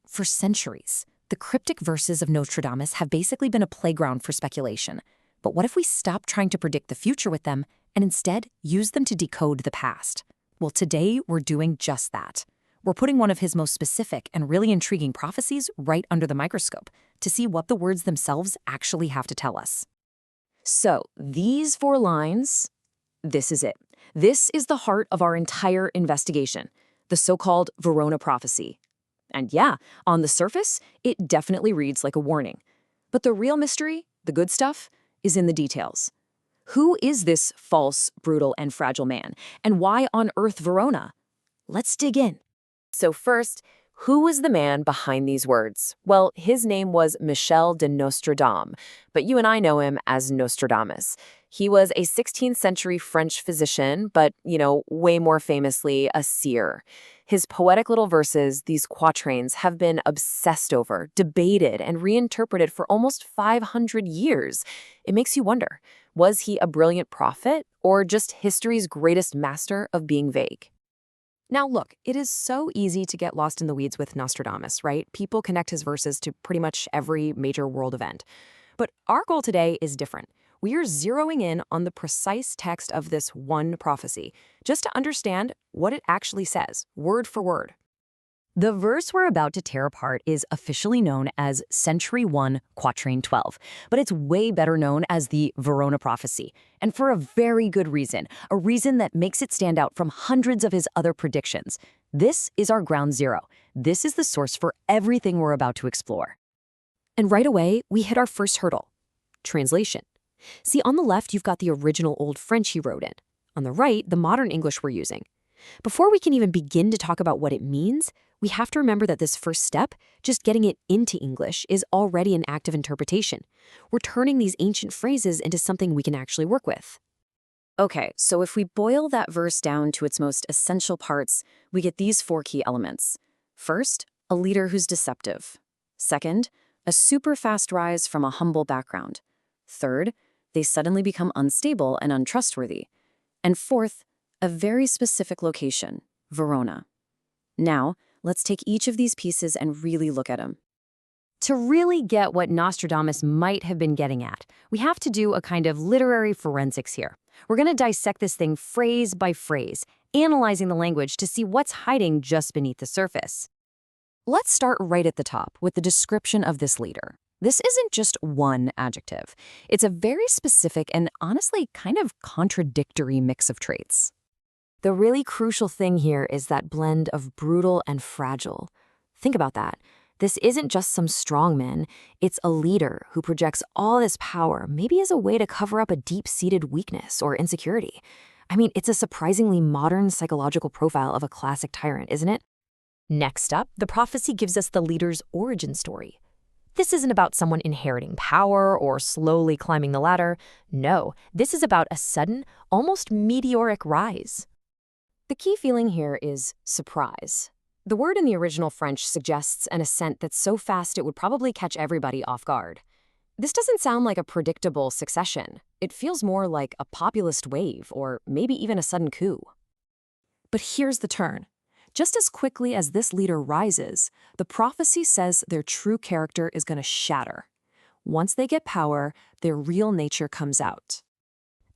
For centuries, the cryptic verses of Nostradamus have basically been a playground for speculation. But what if we stop trying to predict the future with them and instead use them to decode the past? Well, today we're doing just that. We're putting one of his most specific and really intriguing prophecies right under the microscope to see what the words themselves actually have to tell us. So, these 4 lines, this is it. This is the heart of our entire investigation, the so-called Verona prophecy. And yeah, on the surface, it definitely reads like a warning. But the real mystery, the good stuff, is in the details. Who is this false, brutal, and fragile man? And why on earth Verona? Let's dig in. So first, who was the man behind these words? Well, his name was Michel de Nostradam, but you and I know him as Nostradamus. He was a 16th century French physician, but, way more famously, a seer. His poetic little verses, these quatrains, have been obsessed over, debated, and reinterpreted for almost 500 years. It makes you wonder, was he a brilliant prophet or just history's greatest master of being vague? Now look, it is so easy to get lost in the weeds with Nostradamus, right? People connect his verses to pretty much every major world event. But our goal today is different. We are zeroing in on the precise text of this one prophecy, just to understand what it actually says, word for word. The verse we're about to tear apart is officially known as Century 1, Quatrain 12, but it's way better known as the Verona prophecy, and for a very good reason, a reason that makes it stand out from hundreds of his other predictions. This is our ground zero. This is the source for everything we're about to explore. And right away, we hit our first hurdle, translation. See, on the left, you've got the original Old French he wrote in. On the right, the modern English we're using. Before we can even begin to talk about what it means, we have to remember that this first step, just getting it into English, is already an act of interpretation. We're turning these ancient phrases into something we can actually work with. Okay, so if we boil that verse down to its most essential parts, we get these 4 key elements. First, a leader who's deceptive. Second, a super fast rise from a humble background. Third, they suddenly become unstable and untrustworthy. And fourth, a very specific location, Verona. Now, let's take each of these pieces and really look at them. To really get what Nostradamus might have been getting at, we have to do a kind of literary forensics here. We're going to dissect this thing phrase by phrase, analyzing the language to see what's hiding just beneath the surface. Let's start right at the top with the description of this leader. This isn't just one adjective. It's a very specific and honestly kind of contradictory mix of traits. The really crucial thing here is that blend of brutal and fragile. Think about that. This isn't just some strongman. It's a leader who projects all this power, maybe as a way to cover up a deep-seated weakness or insecurity. I mean, it's a surprisingly modern psychological profile of a classic tyrant, isn't it? Next up, the prophecy gives us the leader's origin story. This isn't about someone inheriting power or slowly climbing the ladder. No, this is about a sudden, almost meteoric rise. The key feeling here is surprise. The word in the original French suggests an ascent that's so fast it would probably catch everybody off guard. This doesn't sound like a predictable succession. It feels more like a populist wave or maybe even a sudden coup. But here's the turn. Just as quickly as this leader rises, the prophecy says their true character is going to shatter. Once they get power, their real nature comes out.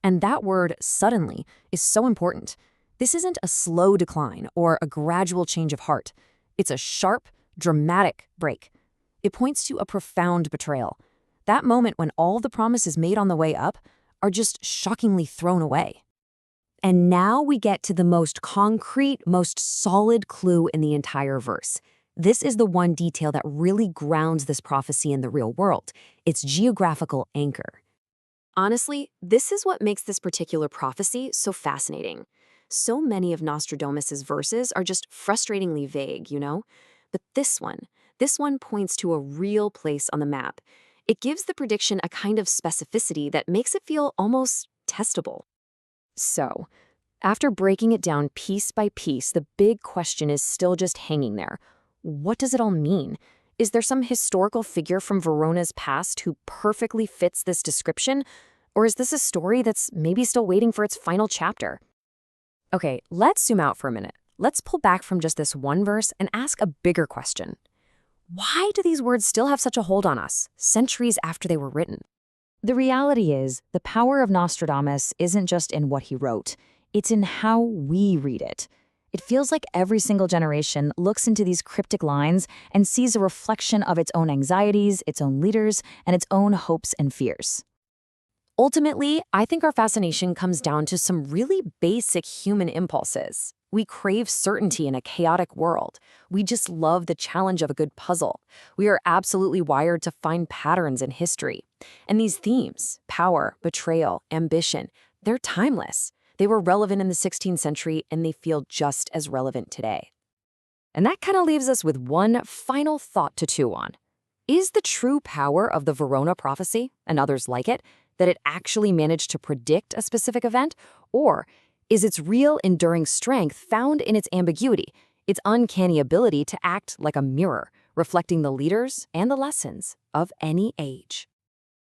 And that word, suddenly, is so important. This isn't a slow decline or a gradual change of heart. It's a sharp, dramatic break. It points to a profound betrayal. That moment when all the promises made on the way up are just shockingly thrown away. And now we get to the most concrete, most solid clue in the entire verse. This is the one detail that really grounds this prophecy in the real world, its geographical anchor. Honestly, this is what makes this particular prophecy so fascinating. So many of Nostradamus's verses are just frustratingly vague, But this one points to a real place on the map. It gives the prediction a kind of specificity that makes it feel almost testable. So, after breaking it down piece by piece, the big question is still just hanging there. What does it all mean? Is there some historical figure from Verona's past who perfectly fits this description? Or is this a story that's maybe still waiting for its final chapter? Okay, let's zoom out for a minute. Let's pull back from just this one verse and ask a bigger question. Why do these words still have such a hold on us, centuries after they were written? The reality is, the power of Nostradamus isn't just in what he wrote, it's in how we read it. It feels like every single generation looks into these cryptic lines and sees a reflection of its own anxieties, its own leaders, and its own hopes and fears. Ultimately, I think our fascination comes down to some really basic human impulses. We crave certainty in a chaotic world. We just love the challenge of a good puzzle. We are absolutely wired to find patterns in history. And these themes, power, betrayal, ambition, they're timeless. They were relevant in the 16th century, and they feel just as relevant today. And that kind of leaves us with one final thought to chew on. Is the true power of the Verona prophecy, and others like it, that it actually managed to predict a specific event? Or is its real, enduring strength found in its ambiguity, its uncanny ability to act like a mirror, reflecting the leaders and the lessons of any age?